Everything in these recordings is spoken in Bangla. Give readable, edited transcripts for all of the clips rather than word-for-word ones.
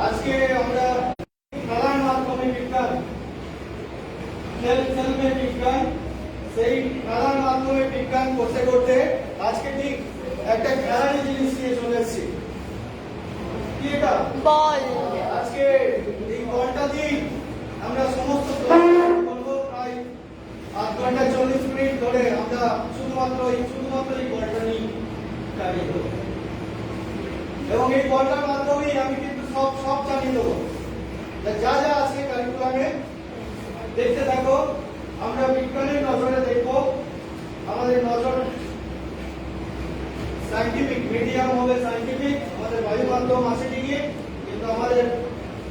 আজকে আমরা খেলার মাধ্যমে বিজ্ঞান, খেলবে বিজ্ঞান, সেই খেলার মাধ্যমে বিজ্ঞান করতে করতে আজকে ঠিক একটা খেলার জিনিস নিয়ে চলে এসেছি। কি এটা? বল। আজকে এই বলটা দিয়ে আমরা সমস্ত করবো প্রায় 8 ঘন্টা 40 মিনিট ধরে আমরা শুধুমাত্র এই বলটা নিয়ে কাটিয়ে দেবো এবং এই বলটার মাধ্যমেই আমি কিন্তু সব জানিয়ে দেবো যা যা আছে কারিকুলামে। দেখতে থাকো, আমরা বিজ্ঞানের নজরে দেখবো। আমাদের নজর সায়েন্টিফিক মিডিয়াম হবে, সায়েন্টিফিক আমাদের বায়ু মাধ্যম আছে ঠিকই, কিন্তু আমাদের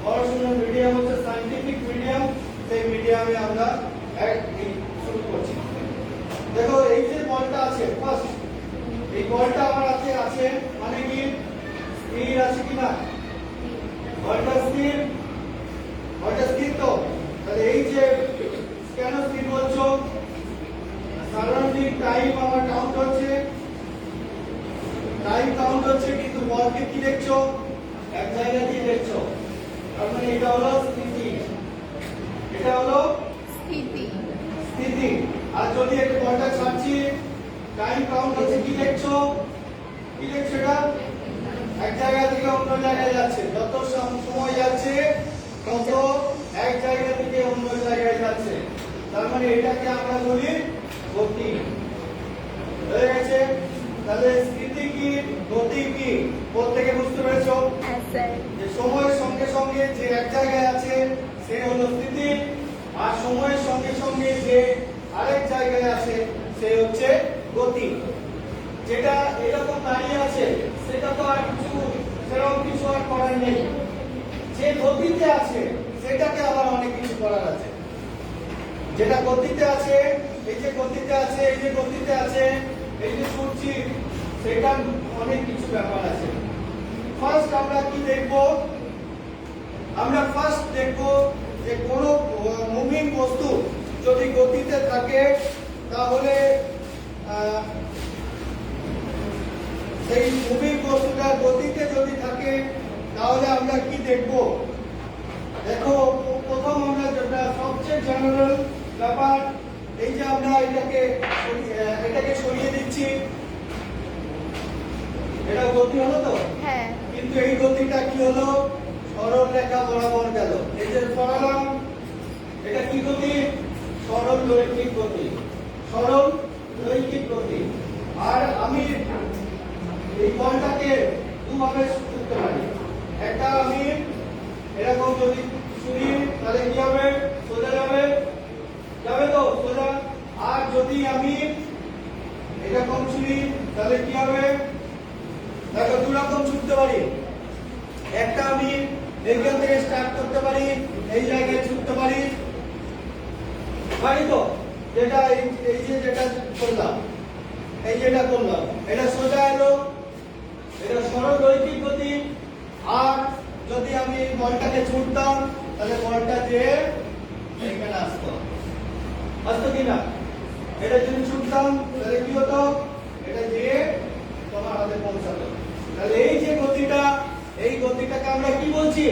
পড়াশোনার মিডিয়াম হচ্ছে সায়েন্টিফিক মিডিয়াম। সেই মিডিয়ামে আমরা শুরু করছি। দেখো, এই যে বলটা আছে, ফার্স্ট এই বলটা আমার আছে মানে কি স্থির আছে কিনা? বলটা স্থির তো। তাহলে এই যে কেন স্থির বলছো? সারাউন্ডিং টাইম আমার কাউন্ট হচ্ছে, কিন্তু বলকে কি দেখছো? এক জায়গা দিয়ে দেখছো। তার মানে এটা হলো স্থিতি, এটা হলো স্থিতি। আর যদি একটা বলটা ছাড়ছি, টাইম কাউন্ট হচ্ছে, কি দেখছো? এটা এক জায়গা থেকে অন্য জায়গায় যাচ্ছে। যত সময় যাচ্ছে তত এক জায়গা থেকে অন্য জায়গায় যাচ্ছে। তার মানে এটাকে আমরা বলি গতি। হয়ে গেছে? তাহলে স্থিতি কি, গতি কি, প্রত্যেকে বুঝতে পেরেছো? যে সময়ের সঙ্গে সঙ্গে যে এক জায়গায় আছে সে হলো স্থিতি, আর সময়ের সঙ্গে সঙ্গে যে আরেক জায়গায় আছে সে হচ্ছে গতি। যেটা এরকম দাঁড়িয়ে আছে সেটা তো আর সেরকম কিছু আর করার নেই। যে গতিতে আছে সেটাকে আবার অনেক কিছু করার আছে। যেটা গতিতে আছে, এই যে গতিতে আছে, এই যে ছুটছি, সেটা অনেক কিছু ব্যাপার আছে। ফার্স্ট আমরা কি দেখব? আমরা ফার্স্ট দেখব যে কোন মুভিং বস্তু যদি গতিতে থাকে তাহলে সেই মুভিং বস্তুটা গতিতে যদি থাকে তাহলে আমরা কি দেখব? দেখো, প্রথম আমরা যেটা সবচেয়ে জেনারেল ব্যাপার, এই যে আমরা এটাকে সরিয়ে দিচ্ছি, এটা গতি হলো তো? হ্যাঁ। কিন্তু এই গতিটা কি হলো? সরল রেখা বরাবর গেল। এই যে সরালাম, এটা কি গতি? সরল রৈখিক গতি। আর আমি এই বলটাকে দুভাবে ছুটতে পারি। একটা আমি এরকম যদি ছুরি তাহলে কি হবে? সোজা যাবে তো সোজা। আর যদি আমি এরকম ছুরি তাহলে কি হবে? দেখো, দু রকম ছুটতে পারি। একটা আমি এইখান থেকে স্টার্ট করতে পারি, এই জায়গায় ছুটতে পারি তো। যেটা যেটা করলাম, এটা সোজা এলো, এটা সরল রৈখিক গতি। আর যদি আমি বলটাকে ছুটতাম তাহলে বলটা যে এখানে আসতো কিনা? এটা যদি ছুটতাম তাহলে কি হতো? এটা যে তোমার হাতে পৌঁছাতো। তাহলে এই যে গতিটা, এই গতিটাকে আমরা কি বলছি?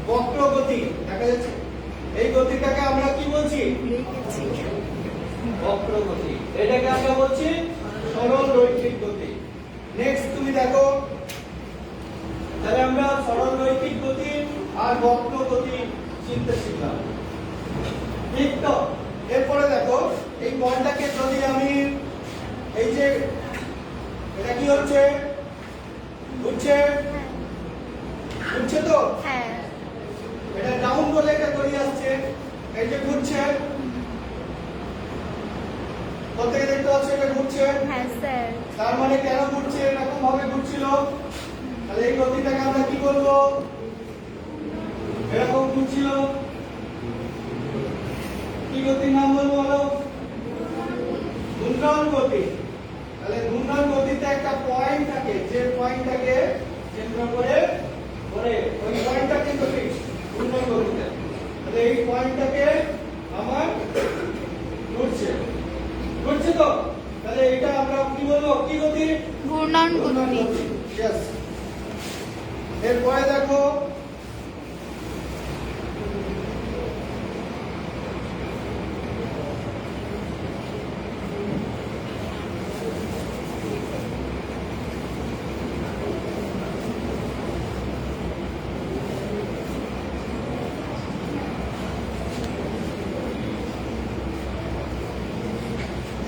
বক্র গতি। দেখা যাচ্ছে? এই গতিটাকে আমরা কি বলছি? বক্র গতি। এটাকে আমরা বলছি সরল রৈখিক গতি। নেক্সট তুমি দেখো, তাহলে আমরা সরল রৈখিক গতি আর বক্র গতি চিনতে শিখলাম, ঠিক তো? এরপরে দেখো, এই বলটাকে যদি আমি এই যে এটা কি হচ্ছে? ঘুরছে তো? হ্যাঁ। এটা ডাউন বলে এটা করে আসছে, এই যে ঘুরছে, প্রত্যেকে দেখতে পাচ্ছ এটা ঘুরছে। হ্যাঁ স্যার। তার মানে কেন ঘুরছে? এরকম ভাবে ঘুরছিল। তাহলে এই গতিটাকে আমরা কি বলবো? এরকম ঘুরছিল, কি গতির নাম বলবো? বলো, ঘূর্ণন গতি। তাহলে ঘূর্ণন গতিতে একটা পয়েন্ট থাকে, যে পয়েন্টটাকে কেন্দ্র করে ওই পয়েন্টটা কিন্তু ফিক্স ঘূর্ণন গতিতে। তাহলে এই পয়েন্টটাকে আমার ঘুরছে তো? তাহলে এটা আমরা কি বলবো? কি গতি? ঘূর্ণন গতি। यस। এরপরে দেখো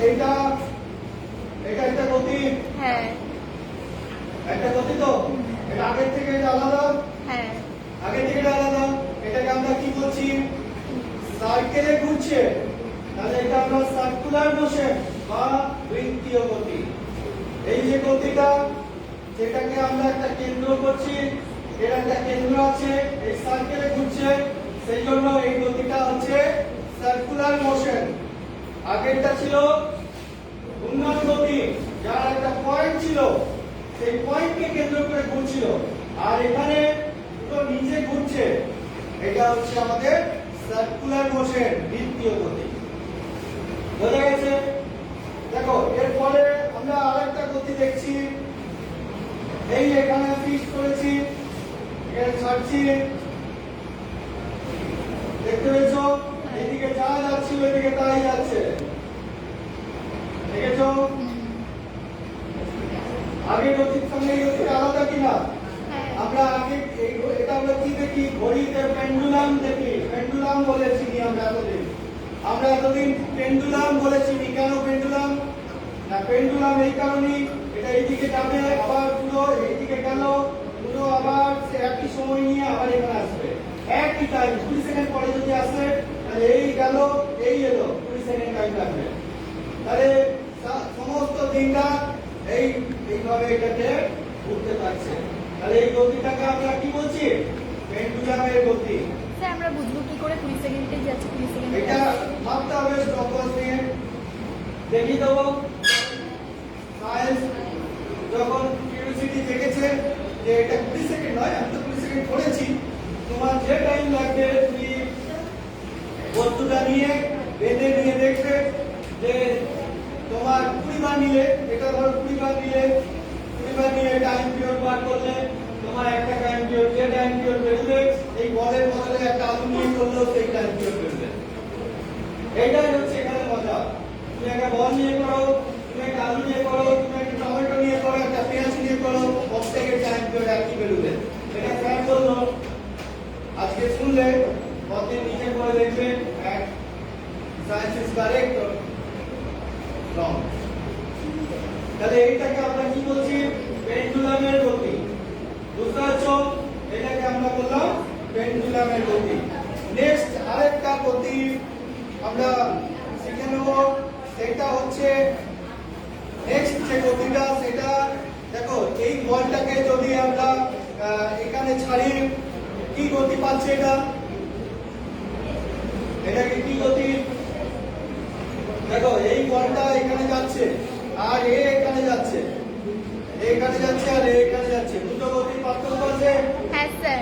এটা এটা একটা গতি, হ্যাঁ একটা গতি তো এটা আগের থেকে এটা আলাদা, হ্যাঁ আগের থেকে এটা আলাদা। এটাকে আমরা কি বলছি? সার্কেলে ঘুরছে, তাহলে এটা আমরা সার্কুলার মোশন বা বৃত্তীয় গতি। এই যে গতিটা, যেটাকে আমরা একটা কেন্দ্র করছি, এর একটা কেন্দ্র আছে, এই সার্কেলে ঘুরছে, সেই জন্য এই গতিটা হচ্ছে সার্কুলার মোশন। আগেরটা ছিল ঘূর্ণন গতি, যার একটা পয়েন্ট ছিল, সেই পয়েন্টকে কেন্দ্র করে ঘুরছিল, আর এখানে তো নিচে ঘুরছে, এটা হচ্ছে আমাদের সার্কুলার মোশন, বৃত্তীয় গতি। বোঝা গেছে? দেখো এরপরে আমরা আরেকটা গতি দেখছি। এই এখানে ফিক্স করেছি, এখানে ছাড়ছি, দেখতে পেয়েছ? এদিকে যা যাচ্ছিল এদিকে তাই যাচ্ছে, দেখেছো? আগে গতির সঙ্গে এই গতিটা আলাদা কিনা? আমরা আগে এটা আমরা কি দেখি? ঘড়িতে পেন্ডুলাম দেখি, পেন্ডুলাম বলেছি আমরা এতদিন। আমরা এতদিন পেন্ডুলাম বলেছি, কেন পেন্ডুলাম? না, পেন্ডুলাম এই কারণেই, এটা এইদিকে যাবে, আবার পুরো এইদিকে গেল, পুরো আবার সে একই সময় নিয়ে আবার এখানে আসবে, একই টাইম। 20 সেকেন্ড পরে যদি আসে, তাহলে এই গেল, এই এলো, 20 সেকেন্ড টাইম লাগবে। তাহলে সমস্ত দিনটা এইভাবে এটাকে ঘুরতে থাকছে। তাহলে এই গতিটাকে আমরা কি বলছি? পেন্ডুলামের গতি। স্যার আমরা বুঝবো কি করে 20 সেকেন্ডে যাচ্ছে 20 সেকেন্ডে? এটা ভাবতে হবে স্টপওয়াচ দিয়ে। দেখিয়ে দেবো সায়েন্স যখন কিউরিওসিটি জেগেছে যে এটা 20 সেকেন্ড নয়, আমি তো 20 সেকেন্ড পড়েছি, তোমার যে টাইম লাগবে তুমি বস্তুটা নিয়ে বেঁধে নিয়ে দেখবে যে তোমার 20 বার নিলে, এটা ধরো 20 বার নিলে, 20 বার নিয়ে টাইম পিরিয়ড বার করলে তোমার একটা টাইম পিরিয়ড, যে টাইম পিরিয়ড বেরোবে, এই বলের বদলে একটা আলু নিয়ে করলেও সেই টাইম পিরিয়ড বেরোবে। এইটাই হচ্ছে এখানে মজা। তুমি একটা বল নিয়ে করো, তুমি একটা আলু নিয়ে করো, তুমি একটা টমেটো নিয়ে করো, একটা পেঁয়াজ নিয়ে করো, প্রত্যেকের টাইম পিরিয়ড একই বেরোবে। এটা স্যার বললো, আজকে শুনলে পরদিন নিচে করে দেখবে সায়েন্স ইজ কারেক্ট রং। তাহলে এইটাকে আমরা কি বলছি? পেন্ডুলামের গতি। বুঝতে পারছো? এটাকে আমরা বললাম পেন্ডুলামের গতি। নেক্সট আরেকটা গতি আমরা শিখে নেব, সেটা হচ্ছে নেক্সট যে গতিটা, সেটা দেখো এই বলটাকে যদি আমরা এখানে ছাড়ি, কি গতি পাচ্ছে এটা? এটাকে কি গতি? দেখো এই বলটা এখানে যাচ্ছে, আর এখানে যাচ্ছে, এখানে যাচ্ছে, আর এখানে যাচ্ছে, দুটো গতির পার্থক্য আছে। হ্যাঁ স্যার।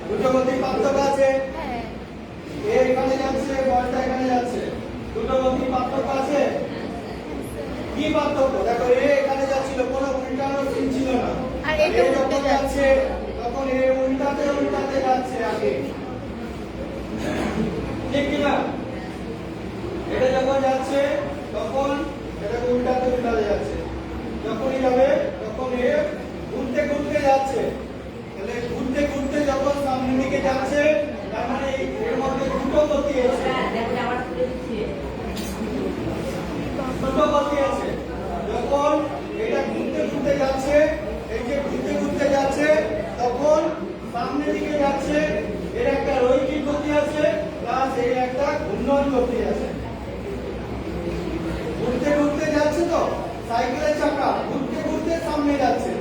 দুটো গতির পার্থক্য আছে। হ্যাঁ এখানে যাচ্ছে, বলটা এখানে যাচ্ছে, দুটো গতির পার্থক্য আছে। কি পার্থক্য? দেখো এখানে যাচ্ছিল, কোনো উল্টানো চিহ্ন ছিল না, আর এটা যখন যাচ্ছে তখন উল্টাতে উল্টাতে যাচ্ছে আগে, ঠিক কিনা? এটা যখন যাচ্ছে তখন এটা উল্টাতে উল্টাতে যাচ্ছে, যখনই যাবে তখন ঘুরতে ঘুরতে যাচ্ছে। তাহলে ঘুরতে ঘুরতে যখন সামনের দিকে যাচ্ছে, তার মানে এর মধ্যে দুটো গতি আছে, দুটো গতি আছে। যখন এটা ঘুরতে ঘুরতে যাচ্ছে, এই যে ঘুরতে ঘুরতে যাচ্ছে, তখন সামনের দিকে যাচ্ছে, এর একটা রৈখিক গতি আছে, প্লাস এর একটা ঘূর্ণন গতি আছে। ঘুরতে ঘুরতে যাচ্ছে, তো সাইকেলের চাকা ঘুরতে ঘুরতে সামনে যাচ্ছে,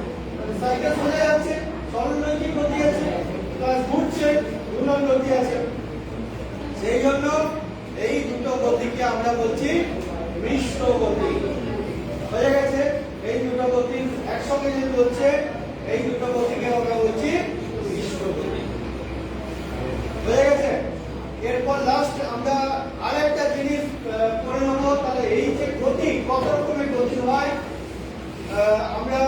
সাইকেল সোজা যাচ্ছে, সরলরৈখিক গতি আছে, প্লাস ঘুরছে, ঘূর্ণন গতি আছে। সেই জন্য এই দুটো গতিকে আমরা বলছি মিশ্র গতি। হয়ে গেছে? এই দুটো গতি একসঙ্গে যদি বলছে, এই দুটো গতিকে আমরা বলছি মিশ্র গতি। হয়ে গেছে? এরপর লাস্ট আমরা আরেকটা জিনিস করে নেব। তাহলে এই যে গতি, কত রকমের গতি হয় আমরা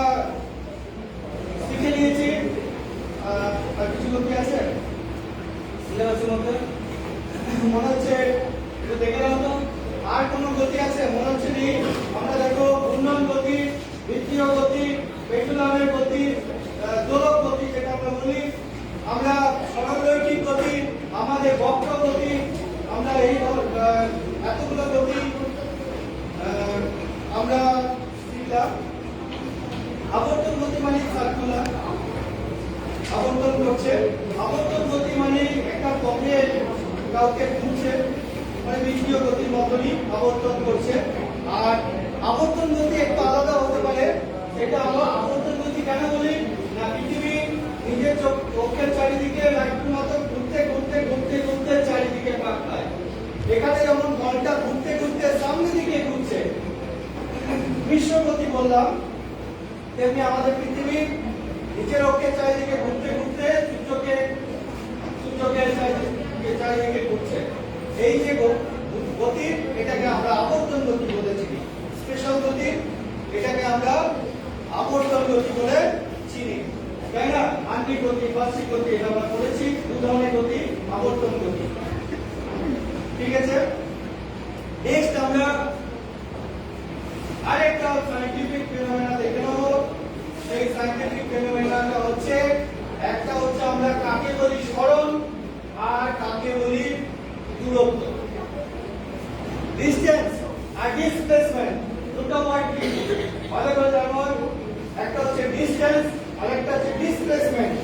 শিখে নিয়েছি। পেন্ডুলামের গতি, দোলক গতি যেটা আমরা বলি, আমরা সরলরৈখিক গতি, আমাদের বক্র গতি, আমরা এই এতগুলো গতি আমরা শিখলাম। আবর্তন গতি মানে সার্কুলার, আবর্তন করছে। আবর্তন গতি মানে একটা পথে কাউকে ঘুরছে, মানে বৃত্তীয় গতির মতনই আবর্তন করছে। আর আবর্তন গতি একটু আলাদা হতে পারে। এটা আমরা আবর্তন গতি কেন বলি না, পৃথিবী নিজের চোখের চারিদিকে লাইটের মতো ঘুরতে ঘুরতে ঘুরতে ঘুরতে চারিদিকে পাক খায়। এখানে যেমন বলটা ঘুরতে ঘুরতে সামনের দিকে ঘুরছে, বিশ্ব গতি বললাম, তেমনি আমাদের পৃথিবী নিজের অক্ষের চারিদিকে ঘুরতে ঘুরতে সূর্যকে চারিদিকে ঘুরছে। এই যে গতি, এটাকে আমরা আবর্তন গতি বলেছি। স্পেশাল গতি, এটাকে আমরা আবর্তন গতি বলে চিনি, তাই না? আন্টিক গতি, বার্ষিক গতি, এটা আমরা বলেছি। দু ধরনের গতি, আবর্তন গতি। ঠিক আছে, নেক্সট আমরা আরেকটা সায়েন্টিফিক ফেনোমেনা দেখে নেব। সেই সায়েন্টিফিক ফেনোমেনাটা হচ্ছে, একটা হচ্ছে আমরা কাকে বলি সরণ, আর কাকে বলি দূরত্ব। ডিসটেন্স আর ডিসপ্লেসমেন্ট দুটো ওয়ার্ড কি ভালো করে জানো। একটা হচ্ছে ডিসটেন্স আর একটা হচ্ছে ডিসপ্লেসমেন্ট।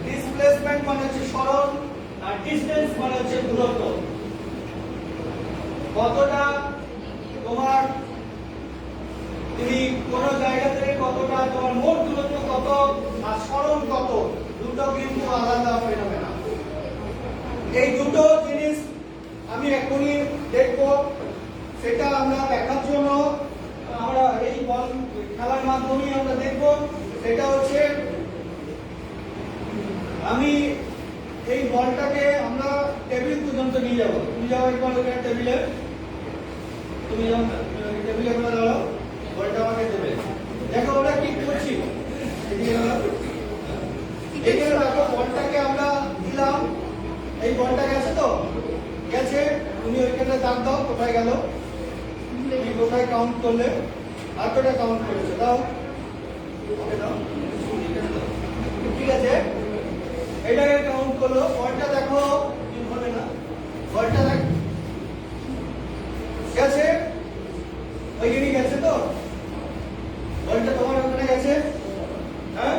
ডিসপ্লেসমেন্ট মানে হচ্ছে সরণ, আর ডিসটেন্স মানে হচ্ছে দূরত্ব। কতটা তোমার, তুমি কোন জায়গা থেকে কতটা, তোমার মোট দূরত্ব কত আর সরণ কত, দুটো কিন্তু আলাদা ফেনোমেনা। এই দুটো জিনিস আমি এখনই দেখব, সেটা আমরা দেখার জন্য আমরা এই বল খেলার মাধ্যমে আমরা দেখব। সেটা হচ্ছে, আমি এই বলটাকে আমরা টেবিল পর্যন্ত নিয়ে যাব। তুমি যাও একবার ওখানে টেবিলে, তুমি যাও টেবিলে করে দাঁড়াও, বলটা আমাকে দেবে। দেখো ওরা কি করছি, এখানে দেখো বলটাকে আমরা দিলাম, এই বলটা গেছে তো গেছে, তুমি ওইখানে দাগ দাও, কোথায় গেল, তুমি কোথায় কাউন্ট করলে, আর কটা কাউন্ট করেছো দাও, ঠিক আছে। এটাকে কাউন্ট করলো, বলটা দেখো কি হবে না, বলটা দেখ গেছে, ওইখানে গেছে তো, বলটা তোমার ওখানে গেছে, হ্যাঁ,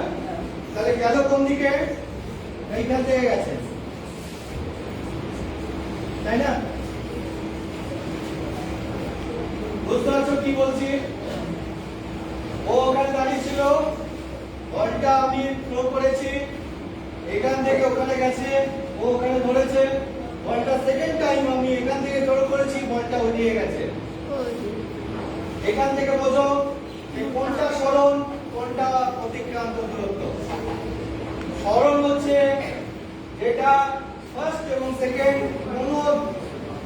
তাহলে গেল কোন দিকে, এইখান থেকে গেছে, তাই না? বুঝতে পারছো কি বলছি? ও ওখানে দাঁড়িয়ে ছিল, বলটা আমি থ্রো করেছি, এখান থেকে ওখানে গেছে, ও ওখানে ধরেছে, বলটা সেকেন্ড টাইম আমি এখান থেকে থ্রো করেছি, বলটা উড়িয়ে গেছে। এখান থেকে বোঝো যে কোনটা সরণ, কোনটা অতিক্রান্ত দূরত্ব। সরণ হচ্ছে যেটা ফার্স্ট এবং সেকেন্ড কোনো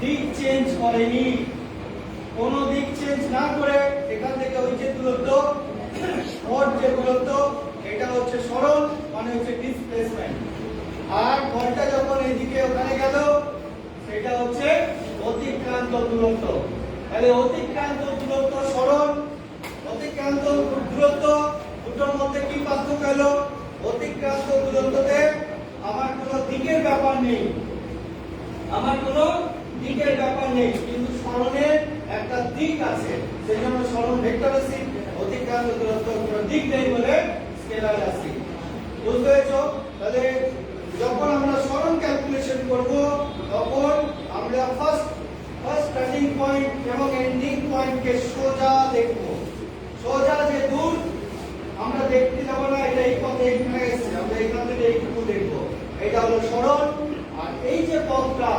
দিক চেঞ্জ করেনি, কোনো দিক চেঞ্জ না করে এখান থেকে ওই যে দূরত্ব, মোট যে দূরত্ব, এটা হচ্ছে সরণ, মানে হচ্ছে ডিসপ্লেসমেন্ট। আর বলটা যখন এইদিকে ওখানে গেল, সেটা হচ্ছে অতিক্রান্ত দূরত্ব। তাহলে অতিক্রান্ত দূরত্ব সরণ, অতিক্রান্ত দূরত্ব, দুটোর মধ্যে কি পার্থক্য হলো? অতিক্রান্ত দূরত্বতে আমার কোনো দিকের ব্যাপার নেই, আমার কোনো দিকের ব্যাপার নেই, কিন্তু সরণের একটা দিক আছে, সেই জন্য সরণ ভেক্টর রাশি। অতিক্রান্ত দূরত্ব কোনো দিক নেই বলে স্কেলার রাশি। বুঝতে পেরেছো? তাহলে যখন আমরা সরণ ক্যালকুলেশন করব, তখন আমরা ফার্স্ট স্টার্টিং পয়েন্ট এবং এন্ডিং পয়েন্টকে সোজা দেখব। সোজা যে দূর আমরা দেখতে যাব না, এটা এই পথে এখানে গেছে, আমরা এখান থেকে এইটুকু দেখব, এটা হলো সরণ। আর এই যে পথটা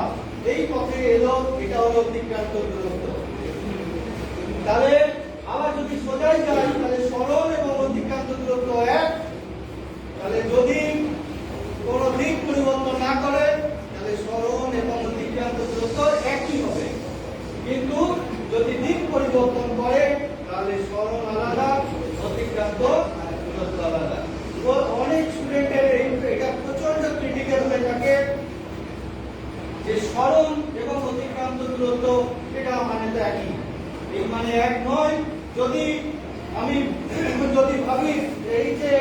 এই পথে এলো, এটা হলো অতিক্রান্ত দূরত্ব। তাহলে আবার যদি সোজাই যাই, তাহলে সরণ এবং অতিক্রান্ত দূরত্ব এক। তাহলে যদি কোনো দিক পরিবর্তন না করে, তাহলে সরণ এবং অতিক্রান্ত দূরত্ব একই হবে। কিন্তু যদি দিক পরিবর্তন করে, তাহলে সরণ আলাদা, অতিক্রান্ত দূরত্ব আলাদা। তো অনেক স্টুডেন্টের এটা প্রচন্ড ক্রিটিক্যাল হয়ে থাকে যে সরণ এবং অতিক্রান্ত দূরত্ব এটা মানে তো একই, এই মানে এক নয়। যদি আমি ভাবি যে এই যে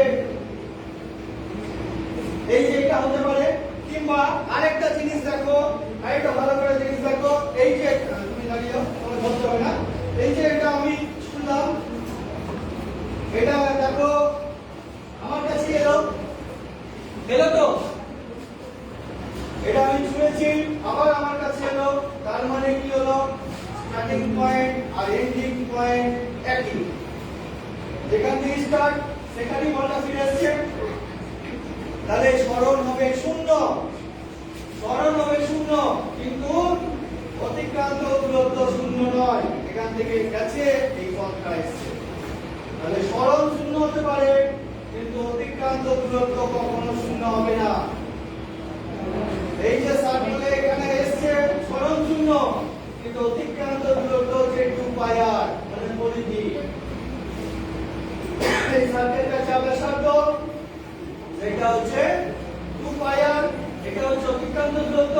এটা হতে পারে, কিংবা আরেকটা জিনিস দেখো, আরেকটা ভালো করে জিনিস দেখো, এই যে তুমি দাঁড়িয়ে তোমার ধরতে হবে না, এই যে এটা আমি শুনলাম, এটা দেখো আমার কাছে এলো তো, এটা আমি শুনেছি আবার আমার কাছে এলো, তার মানে কি হলো, স্টার্টিং পয়েন্ট আর এন্ডিং পয়েন্ট একই, যেখান থেকে স্টার্ট সেখানেই বলটা ফিরে আসছে, তাহলে সরণ হবে শূন্য, সরণ হবে শূন্য, কিন্তু অতিক্রান্ত দূরত্ব শূন্য নয়, এখান থেকে গেছে এই পথটা এসছে, তাহলে সরণ শূন্য হতে পারে কিন্তু অতিক্রান্ত দূরত্ব কখনো শূন্য হবে না। এই যে সার্কেলে এখানে এসছে সরণ শূন্য, কিন্তু অতিক্রান্ত দূরত্ব হচ্ছে 2πr, মানে পরিধি। এই সার্কেলটা চাপের শব্দ, এটা হচ্ছে 2πr, এটা হচ্ছে অতিক্রান্ত দূরত্ব,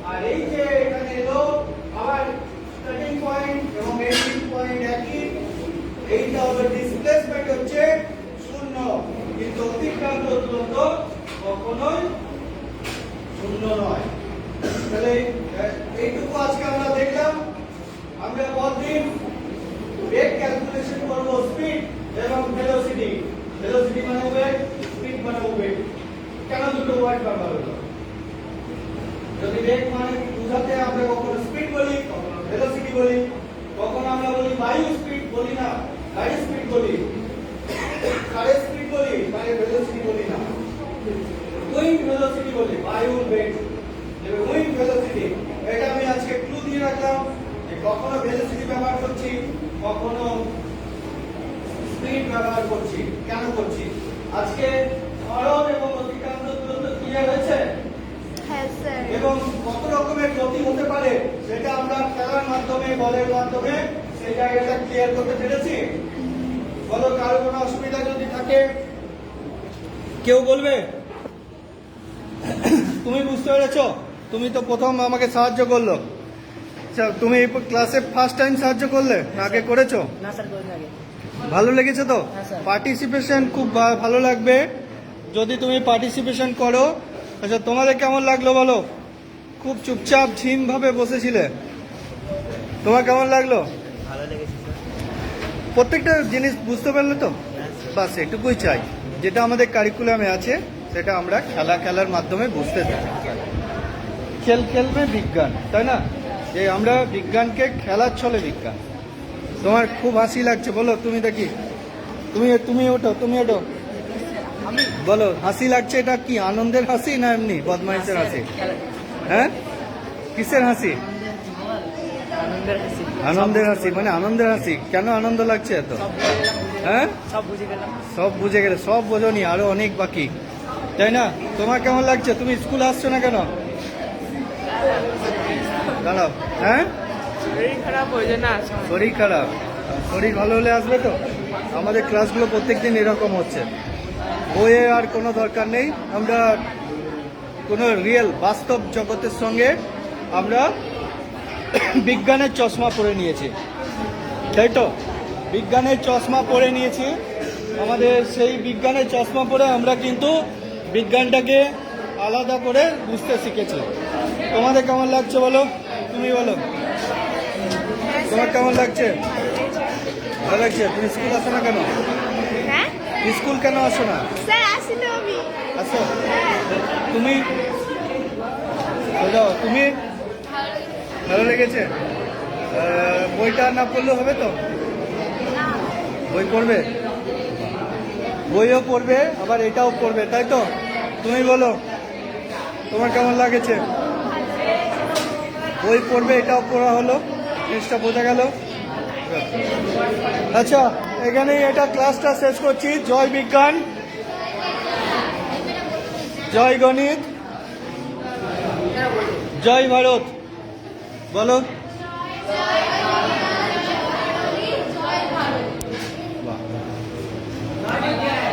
আর এই যে এখানে এলো আবার স্টার্টিং পয়েন্ট এবং এন্ডিং পয়েন্ট একই, এইটা হবে ডিসপ্লেসমেন্ট হচ্ছে শূন্য, কিন্তু অতিক্রান্ত দূরত্ব কখনোই শূন্য নয়। তাহলে এইটুকু আজকে আমরা দেখলাম। আমরা পরদিন বেগ ক্যালকুলেশন করব, স্পিড এবং ভেলোসিটি। ভেলোসিটি মানে বেগ, স্পিড মানে বেগ। কেন দুটো ওয়ার্ড ব্যবহার হলো? যদি বেগ মানে বুঝাতে আমরা কখনো স্পিড বলি, কখনো ভেলোসিটি বলি, কখনো আমরা বলি বায়ু স্পিড বলি না, গাড়ি স্পিড বলি, কারের স্পিড বলি, মানে ভেলোসিটি বলি না। উইং ভেলোসিটি বলি, বায়ুর বেগ, উইং ভেলোসিটি। এটা আমি আজকে ক্লু দিয়ে রাখলাম যে কখনো ভেলোসিটি ব্যবহার করছি, কখনো স্পিড ব্যবহার করছি। কেন করছি? আজকে সরণ এবং অতিক্রান্ত দূরত্ব ক্লিয়ার হয়েছে? হ্যাঁ স্যার। এবং কত রকমের গতি হতে পারে সেটা আমরা খেলার মাধ্যমে, বলের মাধ্যমে সেই জায়গাটা ক্লিয়ার করতে পেরেছি। বলো, কারো কোনো অসুবিধা যদি থাকে কেউ বলবে? তুমি বুঝতে পেরেছো? তুমি তো প্রথম আমাকে সাহায্য করলো। আচ্ছা, তুমি এই ক্লাসে ফার্স্ট টাইম সাহায্য করলে না আগে করেছো? না স্যার, করিনি আগে। ভালো লেগেছে তো? হ্যাঁ, স্যার। পার্টিসিপেশন খুব ভালো লাগবে যদি তুমি পার্টিসিপেশন করো। আচ্ছা, তোমাদের কেমন লাগলো বলো? খুব চুপচাপ ঝিম ভাবে বসেছিলে, তোমার কেমন লাগলো? ভালো লেগেছে স্যার। প্রত্যেকটা জিনিস বুঝতে পারলে তো? হ্যাঁ, স্যার। বাস এটুকুই চাই, যেটা আমাদের কারিকুলামে আছে সেটা আমরা খেলার মাধ্যমে বুঝতে চাই। খেলবে বিজ্ঞান, তাই না? যে আমরা বিজ্ঞানকে খেলার ছলে বিজ্ঞান। তোমার খুব হাসি লাগছে, বলো তুমি দেখি। তুমি ওঠো, তুমি ওঠো, আমি বলো হাসি লাগছে। এটা কি আনন্দের হাসি না এমনি বদমাইশের হাসি? হ্যাঁ, কিসের হাসি? আনন্দের হাসি। আনন্দের হাসি, মানে আনন্দের হাসি। কেন আনন্দ লাগছে এত? সব বুঝে গেলাম। হ্যাঁ, সব বুঝে গেলাম। সব বুঝে গেলে? সব বোঝনি, আরো অনেক বাকি, তাই না? তোমার কেমন লাগছে? তুমি স্কুল আসছো না কেন? দাঁড়াও। হ্যাঁ, শরীর খারাপ হয়ে যায় না। শরীর খারাপ? শরীর ভালো হলে আসবে তো? আমাদের ক্লাসগুলো প্রত্যেকদিন এরকম হচ্ছে, বইয়ে আর কোনো দরকার নেই। আমরা কোনো রিয়েল বাস্তব জগতের সঙ্গে আমরা বিজ্ঞানের চশমা পরে নিয়েছি, তাই তো? বিজ্ঞানের চশমা পরে নিয়েছি। আমাদের সেই বিজ্ঞানের চশমা পরে আমরা কিন্তু বিজ্ঞানটাকে আলাদা করে বুঝতে শিখেছি। তোমাদের কেমন লাগছে বলো? তুমি বলো, তোমার কেমন লাগছে? ভালো লাগছে। তুমি স্কুল আসো না কেন? হ্যাঁ স্কুল কেন আসো না? স্যার, আসলে আমি আসো। তুমি বলো, তুমি ভালো লেগেছে? বইটা না পড়লে হবে তো? বই পড়বে, বইও পড়বে আবার এটাও পড়বে, তাই তো? তুমি বলো, তোমার কেমন লাগেছে? বই পড়বে, এটাও পড়া হলো, জিনিসটা বোঝা গেল। আচ্ছা, এখানেই এটা ক্লাসটা শেষ করছি। জয় বিজ্ঞান, জয় গণিত, জয় ভারত। বলো।